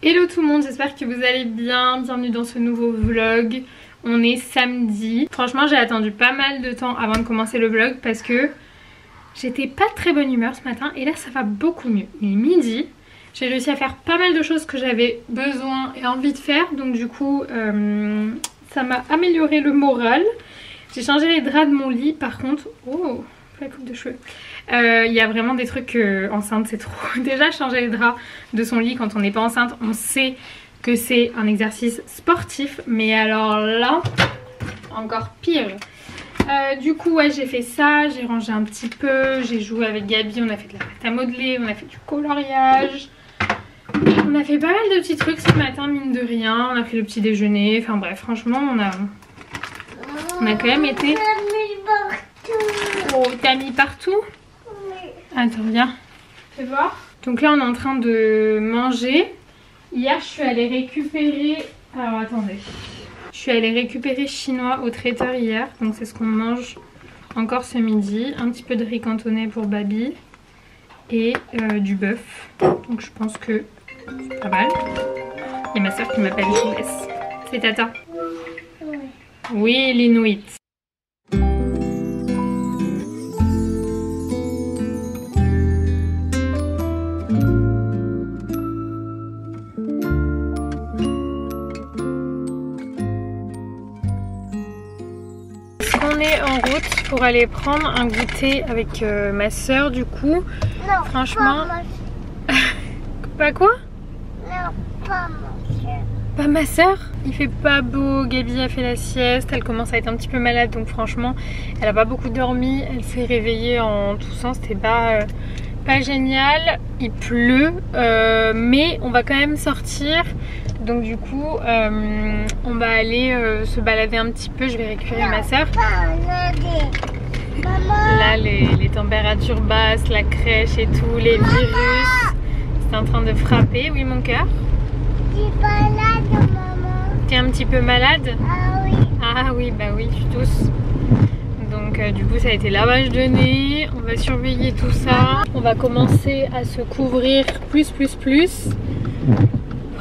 Hello tout le monde, j'espère que vous allez bien, bienvenue dans ce nouveau vlog. On est samedi. Franchement j'ai attendu pas mal de temps avant de commencer le vlog parce que j'étais pas de très bonne humeur ce matin et là ça va beaucoup mieux. Il est midi, j'ai réussi à faire pas mal de choses que j'avais besoin et envie de faire, donc du coup ça m'a amélioré le moral. J'ai changé les draps de mon lit par contre. Oh, la coupe de cheveux. Il y a vraiment des trucs enceinte c'est trop. Déjà changer les draps de son lit quand on n'est pas enceinte, on sait que c'est un exercice sportif, mais alors là encore pire. Du coup ouais, j'ai fait ça, j'ai rangé un petit peu, j'ai joué avec Gabi, on a fait de la pâte à modeler, on a fait du coloriage, on a fait pas mal de petits trucs ce matin mine de rien, on a pris le petit déjeuner, enfin bref franchement on a quand même été... Oh, t'as mis partout? Attends, viens. Fais voir. Donc là, on est en train de manger. Hier, je suis allée récupérer... Alors, attendez. Je suis allée récupérer chinois au traiteur hier. Donc, c'est ce qu'on mange encore ce midi. Un petit peu de riz cantonais pour Baby. Et du bœuf. Donc, je pense que c'est pas mal. Il y a ma soeur qui m'appelle Jess. C'est Tata. Oui, l'Inuit. On est en route pour aller prendre un goûter avec ma soeur du coup. Non, franchement. Pas quoi? Non, pas ma soeur. Pas ma soeur? Il fait pas beau, Gabi a fait la sieste, elle commence à être un petit peu malade donc franchement elle a pas beaucoup dormi, elle s'est réveillée en toussant, c'était pas génial. Il pleut mais on va quand même sortir. Donc du coup on va aller se balader un petit peu, je vais récupérer ma soeur. Là les températures basses, la crèche et tout, les virus, c'est en train de frapper. Oui mon cœur? Je suis malade maman. T'es un petit peu malade? Ah oui. Ah oui bah oui, tu tousses. Donc du coup ça a été lavage de nez, on va surveiller tout ça. On va commencer à se couvrir plus pour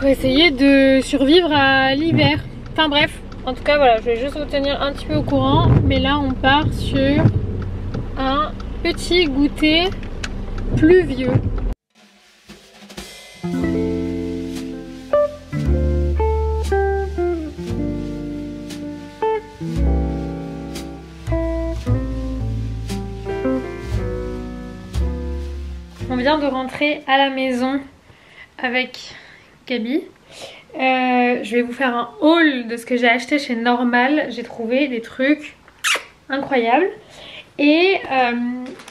essayer de survivre à l'hiver. Enfin bref, en tout cas voilà, je vais juste vous tenir un petit peu au courant. Mais là on part sur un petit goûter pluvieux. On vient de rentrer à la maison avec Gabi. Je vais vous faire un haul de ce que j'ai acheté chez Normal. J'ai trouvé des trucs incroyables. Et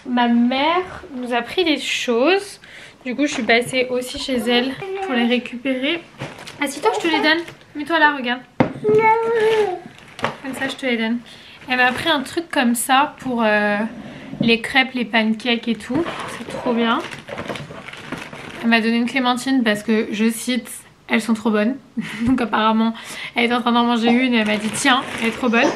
ma mère nous a pris des choses. Du coup je suis passée aussi chez elle pour les récupérer. Assieds-toi, je te les donne. Mets-toi là, regarde. Comme ça je te les donne. Elle m'a pris un truc comme ça pour les crêpes, les pancakes et tout. C'est trop bien. Elle m'a donné une clémentine parce que, je cite, elles sont trop bonnes. Donc apparemment elle est en train d'en manger une et elle m'a dit tiens, elle est trop bonne.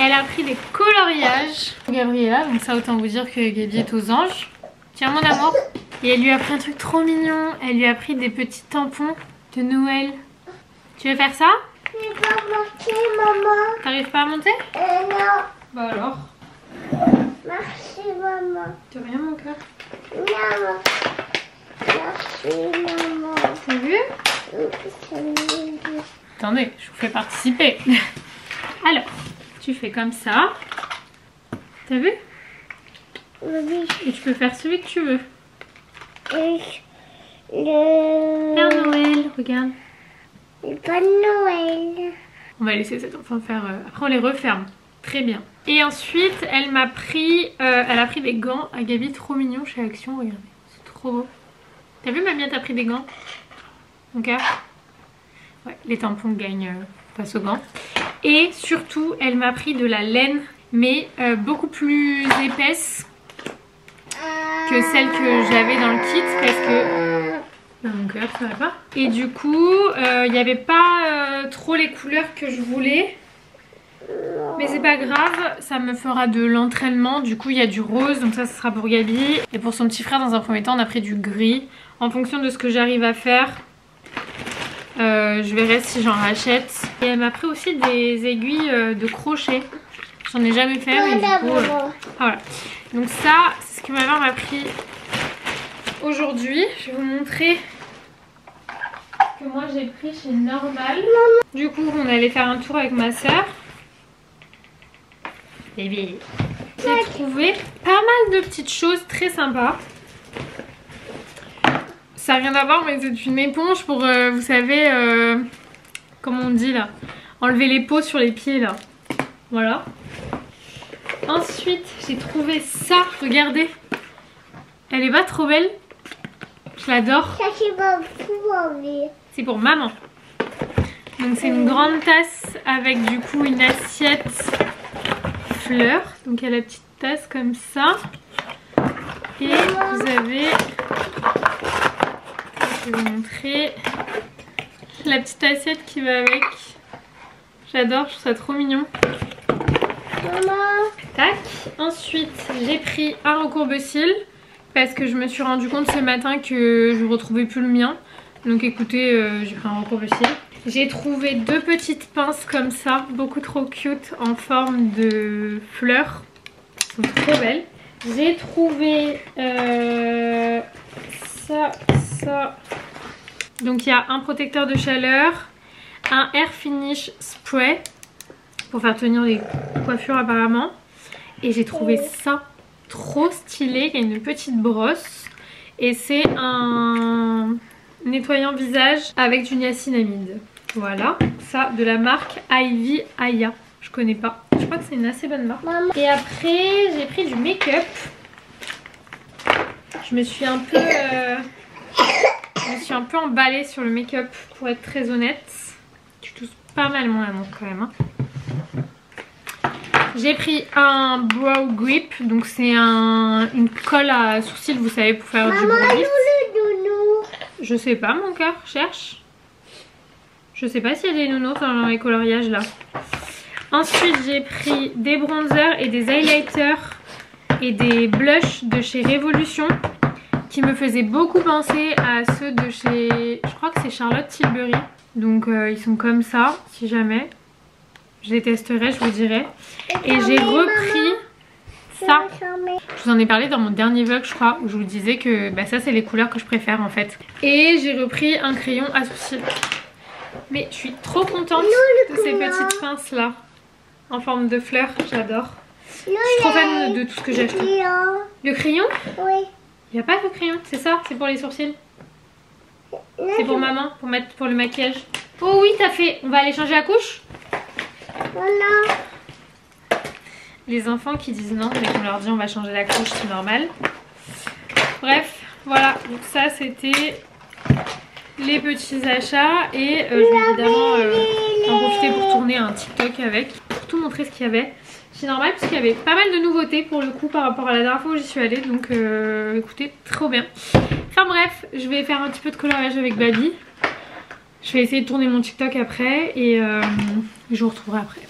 Elle a pris des coloriages pour Gabriella, donc ça autant vous dire que Gabi est aux anges. Tiens mon amour. Et elle lui a pris un truc trop mignon. Elle lui a pris des petits tampons de Noël. Tu veux faire ça? Je vais pas monter maman. T'arrives pas à monter? Non. Bah alors. Merci maman. De rien mon cœur. Non. Merci maman. T'as vu? Attendez, je vous fais participer. Alors, tu fais comme ça. T'as vu? Oui. Et tu peux faire celui que tu veux. Le Père Noël, regarde. Père Noël. On va laisser cet enfant faire... Après on les referme. Très bien. Et ensuite elle m'a pris... elle a pris des gants à Gabi, trop mignon chez Action, regardez. C'est trop beau. T'as vu mamie, t'as pris des gants? Ok. Ouais, les tampons gagnent face aux gants. Et surtout elle m'a pris de la laine, mais beaucoup plus épaisse que celle que j'avais dans le kit parce que... Mon cœur, ça va pas. Et du coup, il n'y avait pas trop les couleurs que je voulais. Mais c'est pas grave, ça me fera de l'entraînement. Du coup, il y a du rose, donc ça sera pour Gabi. Et pour son petit frère, dans un premier temps, on a pris du gris. En fonction de ce que j'arrive à faire, Je verrai si j'en rachète. Et elle m'a pris aussi des aiguilles de crochet. J'en ai jamais fait, mais du coup... voilà. Donc ça, c'est ce que ma mère m'a pris aujourd'hui. Je vais vous montrer ce que moi j'ai pris chez Normal. Du coup, on allait faire un tour avec ma soeur. Et bien, j'ai trouvé pas mal de petites choses très sympas. Ça n'a rien à voir, mais c'est une éponge pour, vous savez, comment on dit là, enlever les peaux sur les pieds là. Voilà. Ensuite, j'ai trouvé ça, regardez. Elle est pas trop belle? Je l'adore. Ça, c'est pas pour enlever. C'est pour maman. Donc c'est une grande tasse avec du coup une assiette fleurs. Donc il y a la petite tasse comme ça. Et vous avez, je vais vous montrer, la petite assiette qui va avec. J'adore, je trouve ça trop mignon. Maman. Tac. Ensuite j'ai pris un recourbe-cils parce que je me suis rendu compte ce matin que je ne retrouvais plus le mien. Donc écoutez, j'ai pris un recourbe-cils. J'ai trouvé deux petites pinces comme ça, beaucoup trop cute, en forme de fleurs. Elles sont trop belles. J'ai trouvé ça. Donc il y a un protecteur de chaleur, un air finish spray pour faire tenir les coiffures apparemment. Et j'ai trouvé ça trop stylé. Il y a une petite brosse et c'est un nettoyant visage avec du niacinamide. Voilà, ça de la marque Ivy Aya. Je connais pas. Je crois que c'est une assez bonne marque. Maman. Et après, j'ai pris du make-up. Je me suis un peu emballée sur le make-up pour être très honnête. Je touche pas mal mon amour quand même. Hein. J'ai pris un brow grip. Donc c'est une colle à sourcils, vous savez, pour faire du brow lift. Je sais pas, mon cœur, cherche. Je sais pas s'il y a des nounours dans les coloriages là. Ensuite j'ai pris des bronzers et des highlighters et des blushs de chez Révolution qui me faisaient beaucoup penser à ceux de chez, je crois que c'est Charlotte Tilbury. Donc ils sont comme ça, si jamais. Je les testerai, je vous dirai. Et j'ai repris ça. Je vous en ai parlé dans mon dernier vlog je crois, où je vous disais que bah, ça c'est les couleurs que je préfère en fait. Et j'ai repris un crayon à sourcils. Mais je suis trop contente de ces petites pinces là en forme de fleurs, j'adore. Je suis trop fan de tout ce que j'ai acheté. Le crayon? Oui. Il n'y a pas de crayon, c'est ça, c'est pour les sourcils. C'est pour maman, pour mettre pour le maquillage. Oh oui, t'as fait. On va aller changer la couche? Voilà. Les enfants qui disent non, mais qu'on leur dit on va changer la couche, c'est normal. Bref, voilà. Donc ça, c'était les petits achats. Et je vais évidemment en profiter pour tourner un TikTok avec. Pour tout montrer ce qu'il y avait. C'est normal parce qu'il y avait pas mal de nouveautés pour le coup par rapport à la dernière fois où j'y suis allée. Donc écoutez, trop bien. Enfin bref, je vais faire un petit peu de coloriage avec Baby. Je vais essayer de tourner mon TikTok après et je vous retrouverai après.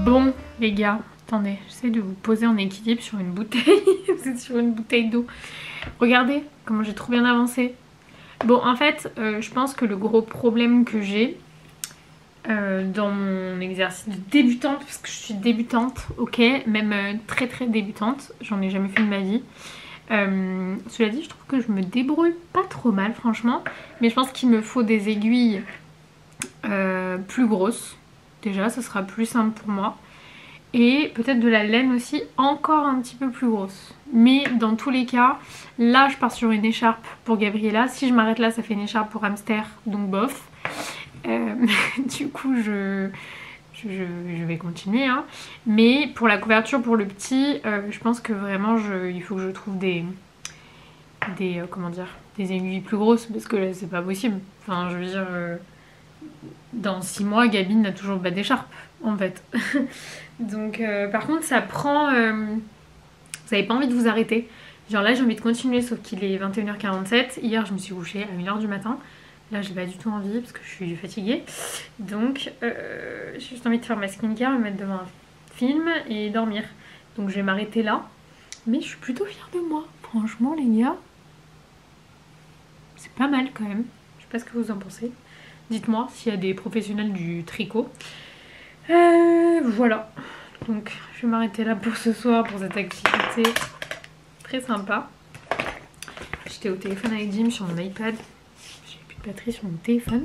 Bon les gars, attendez, j'essaie de vous poser en équilibre sur une bouteille. Vous êtes sur une bouteille d'eau. Regardez comment j'ai trop bien avancé. Bon en fait, je pense que le gros problème que j'ai, dans mon exercice de débutante, parce que je suis débutante, ok, même très très débutante, j'en ai jamais fait de ma vie. Cela dit, je trouve que je me débrouille pas trop mal franchement, mais je pense qu'il me faut des aiguilles plus grosses. Déjà, ça sera plus simple pour moi. Et peut-être de la laine aussi encore un petit peu plus grosse. Mais dans tous les cas, là je pars sur une écharpe pour Gabriella. Si je m'arrête là, ça fait une écharpe pour hamster, donc bof. Du coup je vais continuer hein. Mais pour la couverture pour le petit, je pense que vraiment il faut que je trouve des comment dire, des aiguilles plus grosses, parce que là c'est pas possible. Enfin je veux dire, dans 6 mois Gabi n'a toujours pas d'écharpe en fait. Donc par contre ça prend, vous avez pas envie de vous arrêter. Genre là j'ai envie de continuer, sauf qu'il est 21h47. Hier je me suis couchée à 1h du matin. Là j'ai pas du tout envie parce que je suis fatiguée. Donc j'ai juste envie de faire ma skincare, me mettre devant un film et dormir. Donc je vais m'arrêter là. Mais je suis plutôt fière de moi. Franchement les gars, c'est pas mal quand même. Je sais pas ce que vous en pensez. Dites-moi s'il y a des professionnels du tricot. Voilà. Donc je vais m'arrêter là pour ce soir, pour cette activité très sympa. J'étais au téléphone avec Jim sur mon iPad. J'ai plus de batterie sur mon téléphone.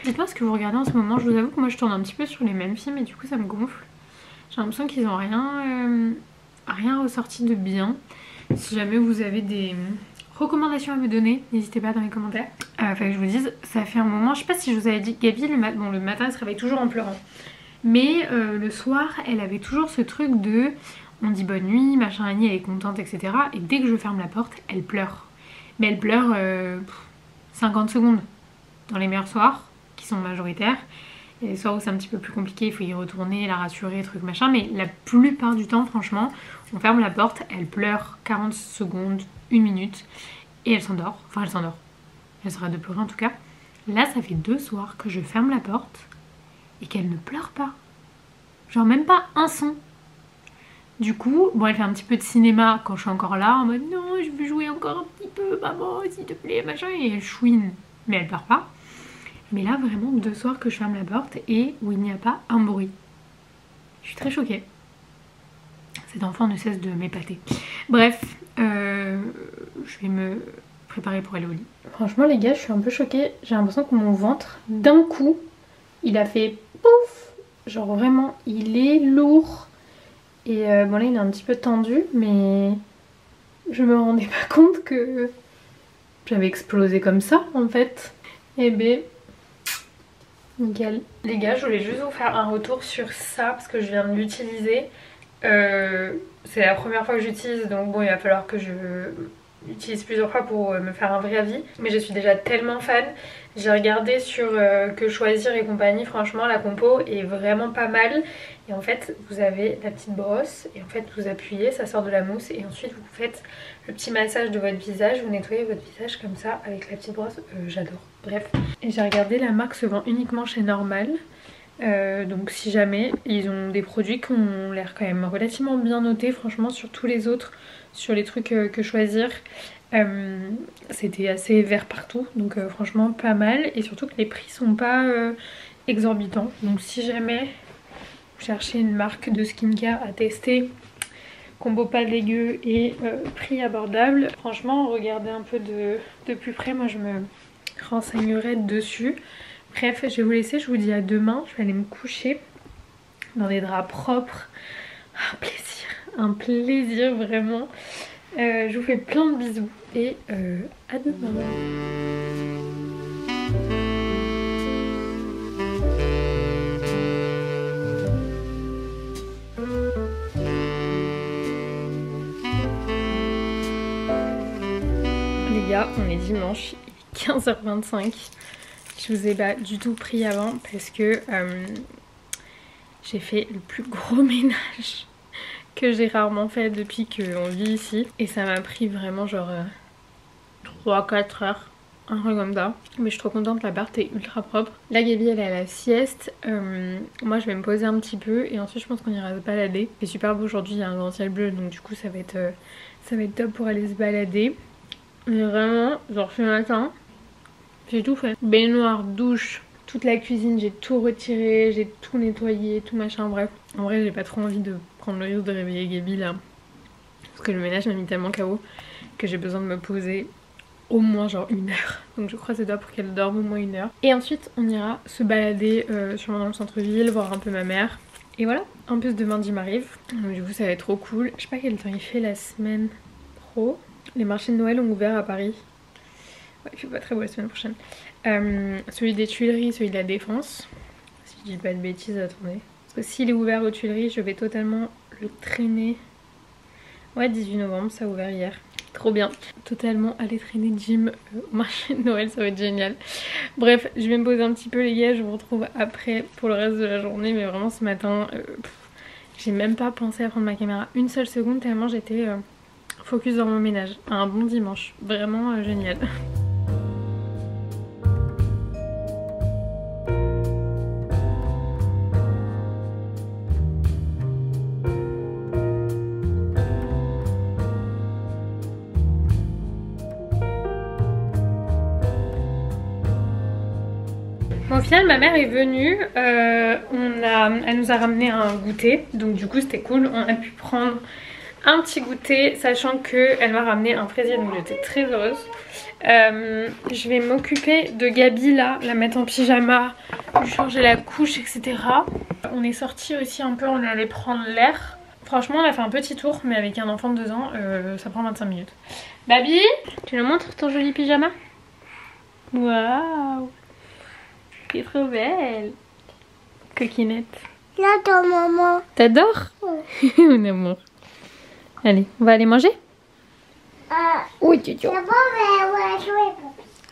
Dites-moi ce que vous regardez en ce moment. Je vous avoue que moi je tourne un petit peu sur les mêmes films et du coup ça me gonfle. J'ai l'impression qu'ils n'ont rien ressorti de bien. Si jamais vous avez des recommandations à me donner, n'hésitez pas dans les commentaires. Enfin que je vous dise, ça fait un moment, je sais pas si je vous avais dit, Gabi le matin elle se réveille toujours en pleurant. Mais le soir elle avait toujours ce truc de on dit bonne nuit, machin Annie elle est contente etc. Et dès que je ferme la porte elle pleure. Mais elle pleure 50 secondes dans les meilleurs soirs qui sont majoritaires. Et les soirs où c'est un petit peu plus compliqué, il faut y retourner, la rassurer, truc machin. Mais la plupart du temps franchement, on ferme la porte, elle pleure 40 secondes, 1 minute et elle s'endort. Enfin elle s'endort. Elle s'arrête de pleurer en tout cas. Là ça fait 2 soirs que je ferme la porte et qu'elle ne pleure pas. Genre même pas un son. Du coup, bon elle fait un petit peu de cinéma quand je suis encore là, en mode non je veux jouer encore un petit peu maman s'il te plaît machin, et elle chouine mais elle pleure pas. Mais là vraiment 2 soirs que je ferme la porte et où il n'y a pas un bruit. Je suis très choquée. Cet enfant ne cesse de m'épater. Bref, je vais me préparer pour aller au lit. Franchement les gars je suis un peu choquée, j'ai l'impression que mon ventre d'un coup il a fait pouf. Genre vraiment il est lourd. Et bon là il est un petit peu tendu mais je me rendais pas compte que j'avais explosé comme ça en fait. Et ben nickel. Les gars je voulais juste vous faire un retour sur ça parce que je viens de l'utiliser. C'est la première fois que j'utilise donc bon il va falloir que je l'utilise plusieurs fois pour me faire un vrai avis. Mais je suis déjà tellement fan. J'ai regardé sur Que Choisir et compagnie, franchement la compo est vraiment pas mal. Et en fait vous avez la petite brosse et en fait vous appuyez, ça sort de la mousse et ensuite vous faites le petit massage de votre visage, vous nettoyez votre visage comme ça avec la petite brosse, j'adore. Bref, et j'ai regardé, la marque se vend uniquement chez Normal. Donc si jamais, ils ont des produits qui ont l'air quand même relativement bien notés franchement sur tous les autres, sur les trucs Que Choisir. C'était assez vert partout donc franchement pas mal et surtout que les prix sont pas exorbitants. Donc si jamais vous cherchez une marque de skincare à tester, combo pas dégueu et prix abordable, franchement regardez un peu de plus près, moi je me renseignerai dessus. Bref je vais vous laisser, je vous dis à demain, je vais aller me coucher dans des draps propres. Un plaisir vraiment. Je vous fais plein de bisous et à demain. Les gars, on est dimanche, il est 15h25. Je vous ai pas du tout pris avant parce que j'ai fait le plus gros ménage que j'ai rarement fait depuis qu'on vit ici. Et ça m'a pris vraiment genre 3-4 heures, un truc comme ça. Mais je suis trop contente, l'appart est ultra propre. La Gabi elle est à la sieste. Moi je vais me poser un petit peu et ensuite je pense qu'on ira se balader. C'est super beau aujourd'hui, il y a un grand ciel bleu donc du coup ça va être top pour aller se balader. Mais vraiment, genre ce matin, j'ai tout fait. Baignoire, douche, toute la cuisine, j'ai tout retiré, j'ai tout nettoyé, tout machin, bref. En vrai j'ai pas trop envie de prendre le risque de réveiller Gaby là. Parce que le ménage m'a mis tellement KO que j'ai besoin de me poser au moins genre 1 heure. Donc je croise les doigts pour qu'elle dorme au moins 1 heure. Et ensuite on ira se balader sûrement dans le centre-ville, voir un peu ma mère. Et voilà, en plus demain Jim m'arrive. Donc du coup ça va être trop cool. Je sais pas quel temps il fait la semaine pro. Les marchés de Noël ont ouvert à Paris. Ouais, il fait pas très beau la semaine prochaine. Celui des Tuileries, celui de la Défense. Si je dis pas de bêtises, attendez. Parce que s'il est ouvert aux Tuileries, je vais totalement le traîner. Ouais, 18 novembre, ça a ouvert hier. Trop bien. Totalement aller traîner Jim au marché de Noël, ça va être génial. Bref, je vais me poser un petit peu les gars, je vous retrouve après pour le reste de la journée. Mais vraiment ce matin, j'ai même pas pensé à prendre ma caméra une seule seconde tellement j'étais focus dans mon ménage. Un bon dimanche, vraiment génial. Au final ma mère est venue, elle nous a ramené un goûter, donc du coup c'était cool, on a pu prendre un petit goûter sachant qu'elle m'a ramené un fraisier, donc j'étais très heureuse. Je vais m'occuper de Gaby là, la mettre en pyjama, lui changer la couche etc. On est sorti aussi un peu, on est allé prendre l'air. Franchement on a fait un petit tour mais avec un enfant de 2 ans ça prend 25 minutes. Baby, tu nous montres ton joli pyjama? Waouh, t'es trop belle. Coquinette. J'adore maman. T'adores? Oui. Mon amour. Allez, on va aller manger? Oui, tu dis. D'abord, on va jouer.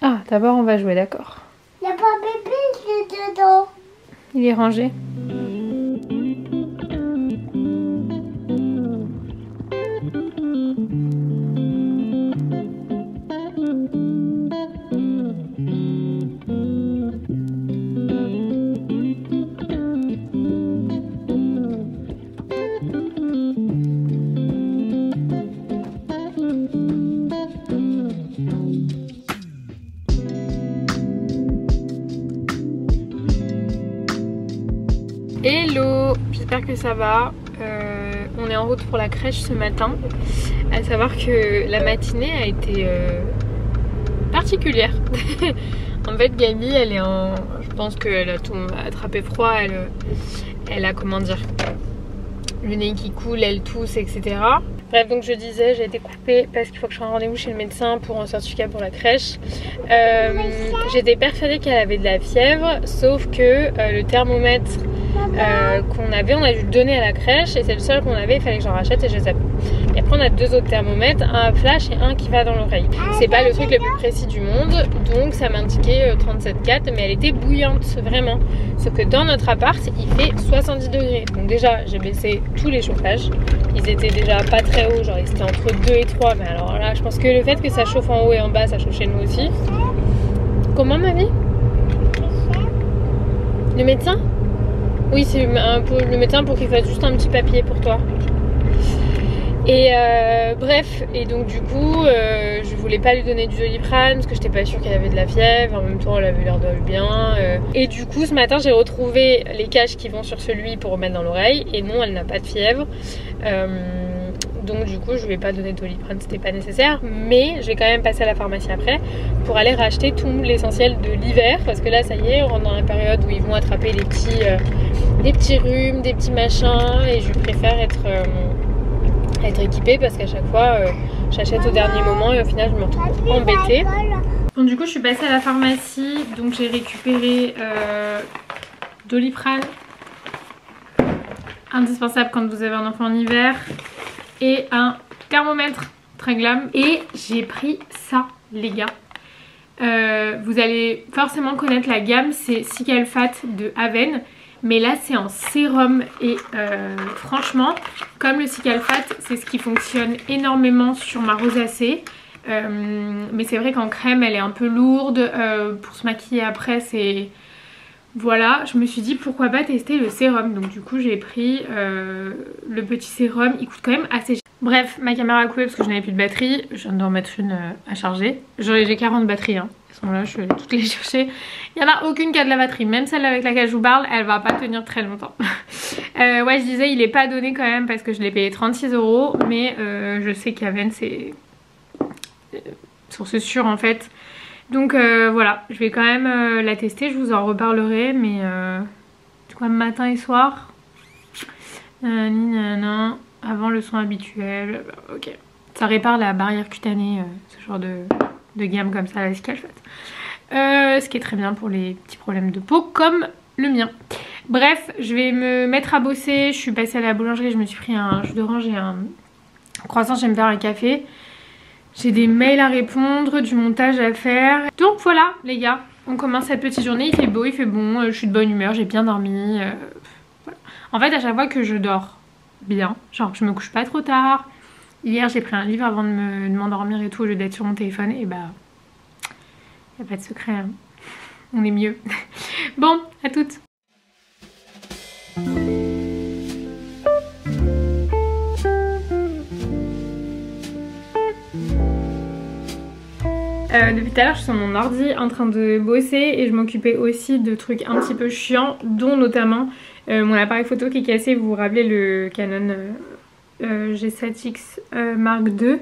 Ah, d'abord on va jouer, d'accord. Il n'y a pas bébé dedans. Il est rangé. Hello, j'espère que ça va. On est en route pour la crèche ce matin. À savoir que la matinée a été particulière. En fait Gaby elle est en... Je pense qu'elle a tout attrapé froid, elle a comment dire, le nez qui coule, elle tousse etc. Bref, donc je disais, j'ai été coupée parce qu'il faut que je sois en rendez-vous chez le médecin pour un certificat pour la crèche. J'étais persuadée qu'elle avait de la fièvre, sauf que le thermomètre qu'on avait, on a dû le donner à la crèche et c'est le seul qu'on avait, il fallait que j'en rachète et je les ai. Et après on a 2 autres thermomètres, un à flash et un qui va dans l'oreille. C'est pas le truc le plus précis du monde, donc ça m'indiquait 37,4 mais elle était bouillante vraiment. Sauf que dans notre appart il fait 70 degrés, donc déjà j'ai baissé tous les chauffages. Ils étaient déjà pas très hauts, genre ils étaient entre 2 et 3, mais alors là je pense que le fait que ça chauffe en haut et en bas ça chauffe chez nous aussi. Comment ma vie? Le médecin? Oui, c'est le médecin pour qu'il fasse juste un petit papier pour toi. Et bref, et donc du coup, je voulais pas lui donner du Doliprane parce que j'étais pas sûre qu'elle avait de la fièvre. En même temps, elle avait l'air d'aller bien. Et du coup, ce matin, j'ai retrouvé les caches qui vont sur celui pour remettre dans l'oreille. Et non, elle n'a pas de fièvre. Donc du coup, je vais pas donner de Doliprane, c'était pas nécessaire. Mais je vais quand même passer à la pharmacie après pour aller racheter tout l'essentiel de l'hiver. Parce que là, ça y est, on rentre dans la période où ils vont attraper les petits rhumes, des petits machins. Et je préfère être équipée parce qu'à chaque fois, j'achète au dernier moment et au final, je me retrouve embêtée. Bon, du coup, je suis passée à la pharmacie. Donc j'ai récupéré Doliprane, indispensable quand vous avez un enfant en hiver, et un thermomètre très glam. Et j'ai pris ça les gars. Vous allez forcément connaître la gamme, c'est Cicalfat de Aven. Mais là c'est en sérum et franchement comme le Cicalfat c'est ce qui fonctionne énormément sur ma rosacée. Mais c'est vrai qu'en crème elle est un peu lourde, pour se maquiller après c'est... Voilà, je me suis dit pourquoi pas tester le sérum. Donc du coup j'ai pris le petit sérum, il coûte quand même assez cher. Bref, ma caméra a coupé parce que je n'avais plus de batterie. Je viens d'en mettre une à charger. J'ai 40 batteries hein. Elles sont là, je suis allée toutes les chercher. Il n'y en a aucune qui a de la batterie, même celle avec laquelle je vous parle, elle va pas tenir très longtemps. Ouais, je disais, il est pas donné quand même parce que je l'ai payé 36 €, mais je sais qu'Aven c'est source sûre en fait. Donc voilà, je vais quand même la tester, je vous en reparlerai, mais c'est quoi, matin et soir, avant le soin habituel, ok. Ça répare la barrière cutanée, ce genre de gamme comme ça, la Scalfat. Ce qui est très bien pour les petits problèmes de peau comme le mien. Bref, je vais me mettre à bosser. Je suis passée à la boulangerie, je me suis pris un jus d'orange et un croissant, je vais me faire un café. J'ai des mails à répondre, du montage à faire. Donc voilà les gars, on commence cette petite journée, il fait beau, il fait bon, je suis de bonne humeur, j'ai bien dormi. Voilà. En fait à chaque fois que je dors bien, genre je me couche pas trop tard. Hier j'ai pris un livre avant de m'endormir et tout au lieu d'être sur mon téléphone et bah y a pas de secret, hein. On est mieux. Bon, à toutes. Depuis tout à l'heure je suis sur mon ordi en train de bosser et je m'occupais aussi de trucs un petit peu chiants, dont notamment mon appareil photo qui est cassé. Vous vous rappelez le Canon G7X Mark II,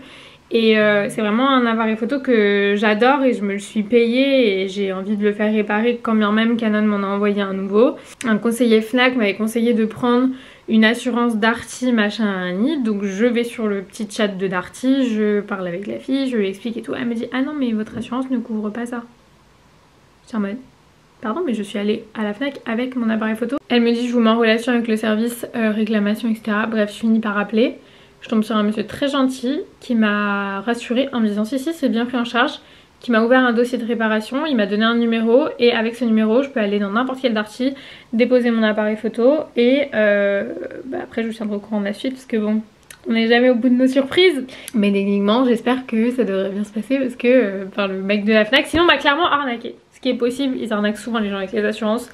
et c'est vraiment un appareil photo que j'adore et je me le suis payé et j'ai envie de le faire réparer quand bien même Canon m'en a envoyé un nouveau. Un conseiller Fnac m'avait conseillé de prendre une assurance Darty machin ni, donc je vais sur le petit chat de Darty, je parle avec la fille, je lui explique et tout, elle me dit ah non mais votre assurance ne couvre pas ça. Je suis en mode pardon, mais je suis allée à la Fnac avec mon appareil photo. Elle me dit je vous mets en relation avec le service réclamation etc. Bref, je finis par appeler. Je tombe sur un monsieur très gentil qui m'a rassurée en me disant si c'est bien pris en charge, qui m'a ouvert un dossier de réparation, il m'a donné un numéro et avec ce numéro je peux aller dans n'importe quel Darty, déposer mon appareil photo et après je vous tiendrai au courant de la suite parce que bon, on n'est jamais au bout de nos surprises. Mais techniquement j'espère que ça devrait bien se passer parce que le mec de la Fnac sinon m'a clairement arnaqué. Ce qui est possible, ils arnaquent souvent les gens avec les assurances.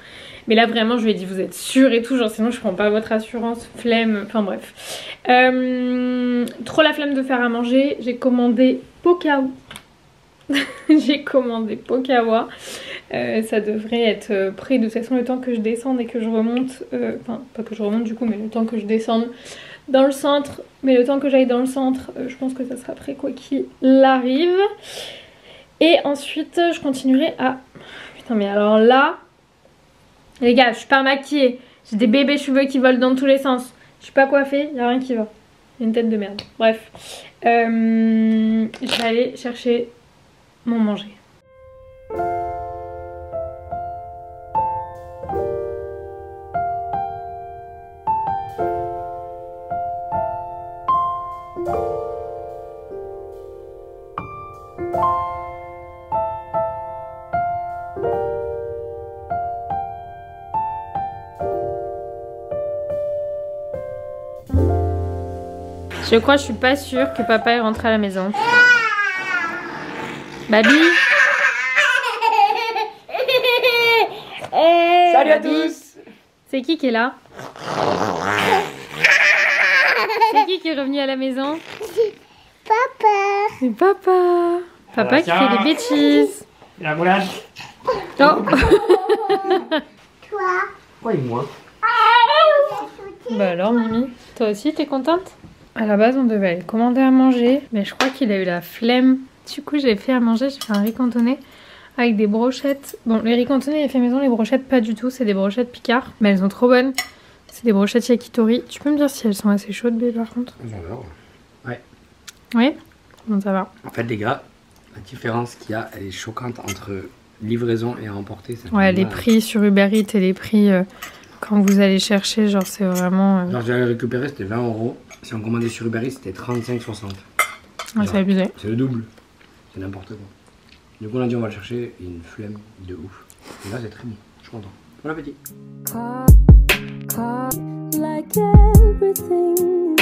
Mais là vraiment je lui ai dit vous êtes sûr et tout, genre sinon je prends pas votre assurance, flemme, enfin bref. Trop la flemme de faire à manger, j'ai commandé Pokawa. J'ai commandé Pokawa. Ça devrait être prêt de toute façon le temps que je descende et que je remonte. Enfin pas que je remonte du coup mais le temps que je descende dans le centre. Mais le temps que j'aille dans le centre je pense que ça sera prêt quoi qu'il arrive. Et ensuite je continuerai à... Putain mais alors là... Les gars, je suis pas maquillée, j'ai des bébés cheveux qui volent dans tous les sens, je suis pas coiffée, y a rien qui va. J'ai une tête de merde. Bref, je vais aller chercher mon manger. Je crois, je suis pas sûre que papa est rentré à la maison. Baby. Salut à tous. C'est qui est là? C'est qui est revenu à la maison? Papa. C'est papa. Papa qui fait des bêtises. La moulage. Oh. Toi. Quoi et moi? Bah alors Mimi, toi aussi t'es contente? À la base on devait aller commander à manger, mais je crois qu'il a eu la flemme. Du coup j'ai fait à manger, j'ai fait un riz cantonné avec des brochettes. Bon les riz cantonné il est fait maison, les brochettes pas du tout, c'est des brochettes Picard. Mais elles sont trop bonnes. C'est des brochettes yakitori. Tu peux me dire si elles sont assez chaudes B par contre? Ouais. Oui? Comment ça va? En fait les gars, la différence qu'il y a, elle est choquante entre livraison et à emporter. Ouais, les prix sur Uber Eats et les prix quand vous allez chercher, genre c'est vraiment... Genre j'allais récupérer, c'était 20 €. Si on commandait sur Uber Eats, c'était 35,60. Ouais, c'est abusé. C'est le double. C'est n'importe quoi. Du coup on a dit on va le chercher, et une flemme de ouf. Et là c'est très bon, je suis content. Bon appétit. Like everything